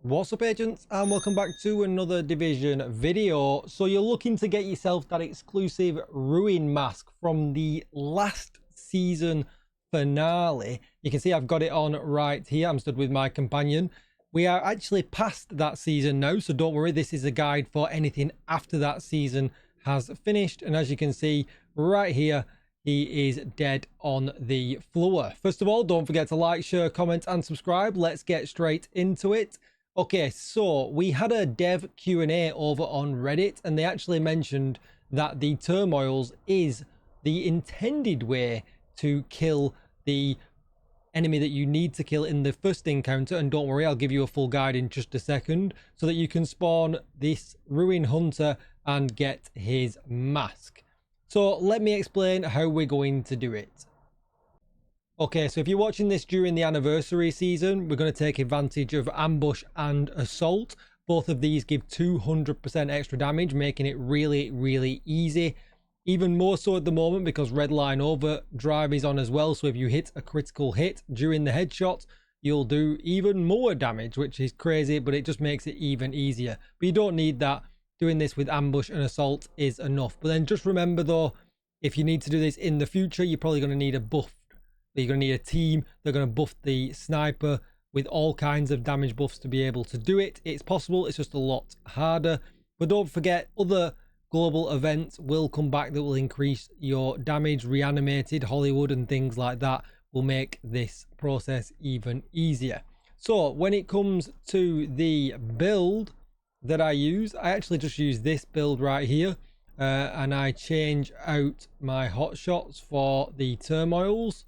What's up, agents, and welcome back to another Division video. So you're looking to get yourself that exclusive Ruin mask from the last season finale. You can see I've got it on right here. I'm stood with my companion. We are actually past that season now, so don't worry, this is a guide for anything after that season has finished. And as you can see right here, he is dead on the floor. First of all, don't forget to like, share, comment and subscribe. Let's get straight into it. Okay, so we had a dev Q&A over on Reddit, and they actually mentioned that the turmoils is the intended way to kill the enemy that you need to kill in the first encounter. And don't worry, I'll give you a full guide in just a second so that you can spawn this Ruin Hunter and get his mask. So let me explain how we're going to do it. Okay, so if you're watching this during the anniversary season, we're going to take advantage of ambush and assault. Both of these give 200% extra damage, making it really easy. Even more so at the moment because Redline Overdrive is on as well. So if you hit a critical hit during the headshot, you'll do even more damage, which is crazy, but it just makes it even easier. But you don't need that. Doing this with ambush and assault is enough. But then just remember though, if you need to do this in the future, you're probably going to need a buff. You're going to need a team. They're going to buff the sniper with all kinds of damage buffs to be able to do it. It's possible. It's just a lot harder. But don't forget, other global events will come back that will increase your damage. Reanimated, Hollywood and things like that will make this process even easier. So when it comes to the build that I use, I actually just use this build right here. And I change out my hot shots for the turmoils.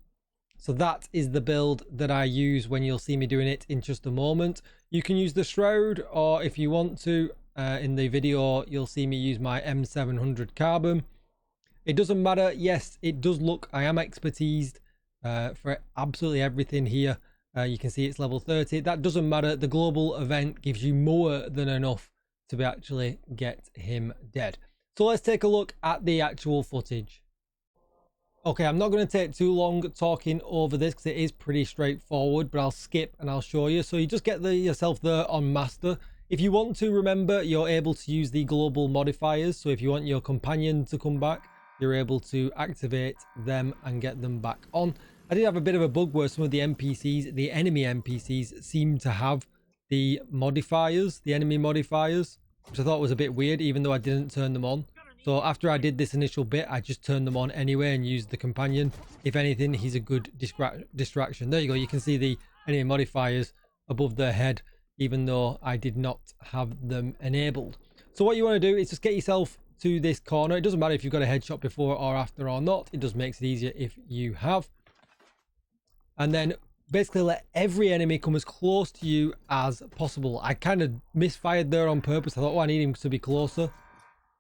So that is the build that I use when you'll see me doing it in just a moment. You can use the Shroud, or if you want to, in the video, you'll see me use my M700 Carbon. It doesn't matter. Yes, it does look, I am expertised for absolutely everything here. You can see it's level 30. That doesn't matter. The global event gives you more than enough to actually get him dead. So let's take a look at the actual footage. Okay, I'm not going to take too long talking over this because it is pretty straightforward, but I'll skip and I'll show you. So you just get yourself there on Master. If you want to, remember, you're able to use the global modifiers. So if you want your companion to come back, you're able to activate them and get them back on. I did have a bit of a bug where some of the NPCs, the enemy NPCs, seem to have the modifiers, the enemy modifiers, which I thought was a bit weird, even though I didn't turn them on. So after I did this initial bit, I just turned them on anyway and used the companion. If anything, he's a good distraction. There you go. You can see the enemy modifiers above their head, even though I did not have them enabled. So what you want to do is just get yourself to this corner. It doesn't matter if you've got a headshot before or after or not. It just makes it easier if you have. And then basically let every enemy come as close to you as possible. I kind of misfired there on purpose. I thought, oh, I need him to be closer.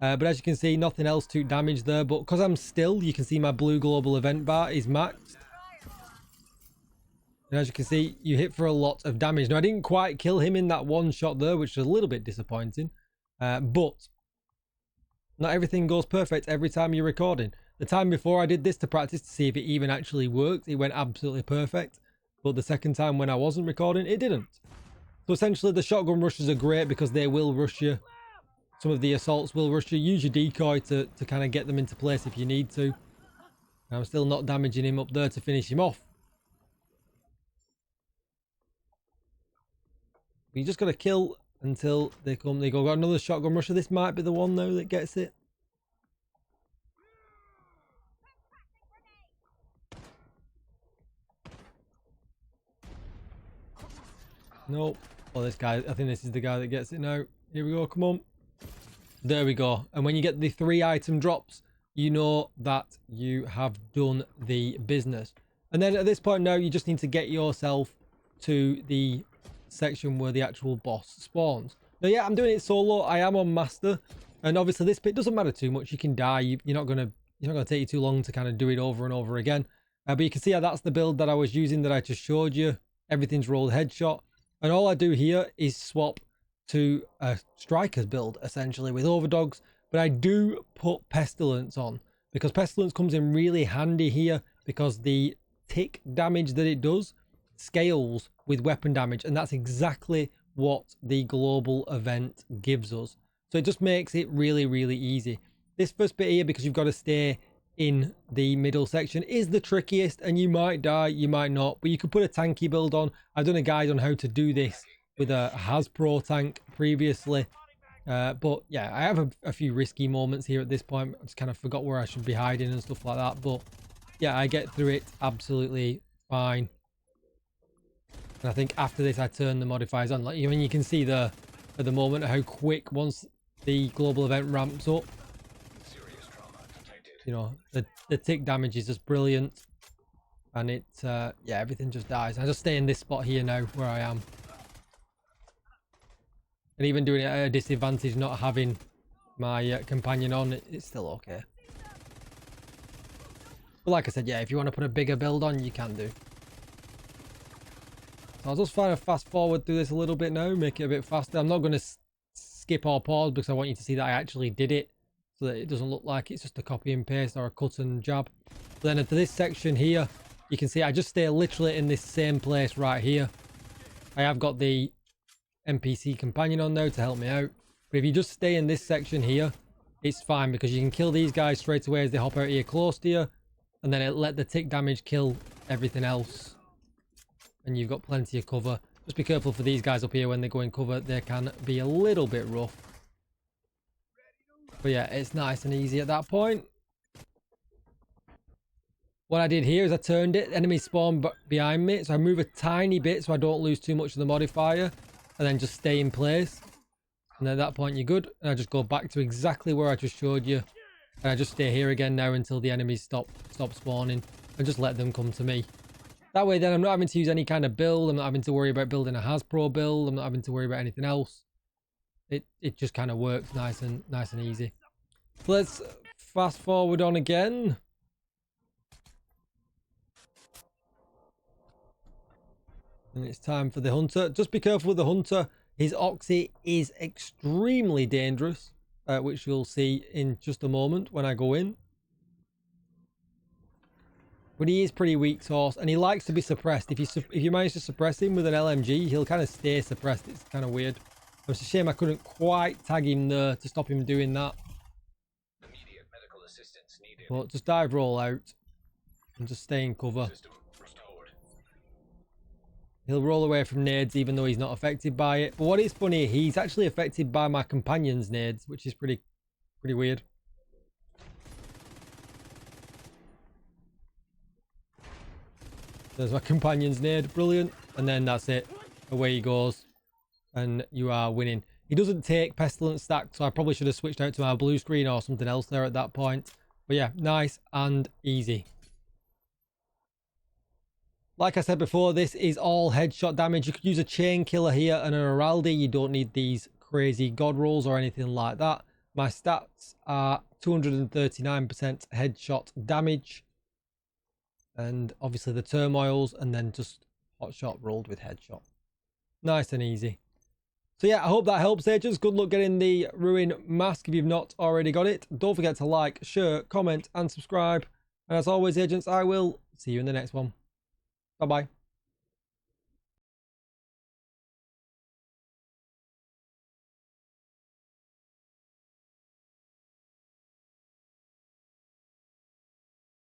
But as you can see, nothing else took damage there. But because I'm still, you can see my blue global event bar is maxed. And as you can see, you hit for a lot of damage. Now, I didn't quite kill him in that one shot there, which is a little bit disappointing. But not everything goes perfect every time you're recording. The time before I did this to practice to see if it even actually worked, it went absolutely perfect. But the second time when I wasn't recording, it didn't. So essentially, the shotgun rushes are great because they will rush you. Some of the assaults will rush you. Use your decoy to kind of get them into place if you need to. I'm still not damaging him up there to finish him off. But you just got to kill until they come. They go, got another shotgun rusher. This might be the one though that gets it. Nope. Oh, this guy. I think this is the guy that gets it now. Here we go. Come on. There we go. And when you get the 3 item drops, you know that you have done the business. And then at this point now, you just need to get yourself to the section where the actual boss spawns. Now, yeah, I'm doing it solo. I am on Master. And obviously this bit doesn't matter too much. You can die. You're not going to take you too long to kind of do it over and over again. But you can see how that's the build that I was using that I just showed you. Everything's rolled headshot. And all I do here is swap to a striker's build essentially with overdogs, but I do put pestilence on because pestilence comes in really handy here because the tick damage that it does scales with weapon damage, and that's exactly what the global event gives us. So it just makes it really, really easy. This first bit here, because you've got to stay in the middle section, is the trickiest, and you might die, you might not, but you could put a tanky build on. I've done a guide on how to do this with a Hasbro tank previously, but yeah, I have a few risky moments here at this point. I just kind of forgot where I should be hiding and stuff like that, but yeah, I get through it absolutely fine. And I think after this I turn the modifiers on. Like, I mean, you can see at the moment how quick once the global event ramps up, you know, the tick damage is just brilliant, and it yeah, everything just dies. I just stay in this spot here now where I am, and even doing it at a disadvantage, not having my companion on, it's still okay. But like I said, yeah, if you want to put a bigger build on, you can do. So I'll just try to fast forward through this a little bit now, make it a bit faster. I'm not going to skip or pause because I want you to see that I actually did it, so that it doesn't look like it's just a copy and paste or a cut and jab. But then into this section here, you can see I just stay literally in this same place right here. I have got the NPC companion on now to help me out. But if you just stay in this section here, it's fine, because you can kill these guys straight away as they hop out here close to you. And then it let the tick damage kill everything else. And you've got plenty of cover. Just be careful for these guys up here when they go in cover. They can be a little bit rough. But yeah, it's nice and easy at that point. What I did here is I turned it. Enemy spawn behind me. So I move a tiny bit so I don't lose too much of the modifier. And then just stay in place. And at that point you're good. And I just go back to exactly where I just showed you. And I just stay here again now until the enemies stop spawning. And just let them come to me. That way then I'm not having to use any kind of build. I'm not having to worry about building a Hasbro build. I'm not having to worry about anything else. It just kind of works nice and easy. So let's fast forward on again. And it's time for the hunter. Just be careful with the hunter. His Oxy is extremely dangerous, which you'll see in just a moment when I go in. But he is pretty weak sauce, and he likes to be suppressed. If you manage to suppress him with an LMG, he'll kind of stay suppressed. It's kind of weird. It's a shame I couldn't quite tag him there to stop him doing that. Immediate medical assistance needed. But just dive roll out and just stay in cover. He'll roll away from nades even though he's not affected by it. But what is funny, he's actually affected by my companion's nades, which is pretty weird. There's my companion's nade, brilliant. And then that's it. Away he goes. And you are winning. He doesn't take pestilence stack, so I probably should have switched out to my blue screen or something else there at that point. But yeah, nice and easy. Like I said before, this is all headshot damage. You could use a chain killer here and an Araldi. You don't need these crazy god rolls or anything like that. My stats are 239% headshot damage. And obviously the turmoils, and then just hot shot rolled with headshot. Nice and easy. So yeah, I hope that helps, Agents. Good luck getting the Ruin Mask if you've not already got it. Don't forget to like, share, comment, and subscribe. And as always, Agents, I will see you in the next one. Bye-bye.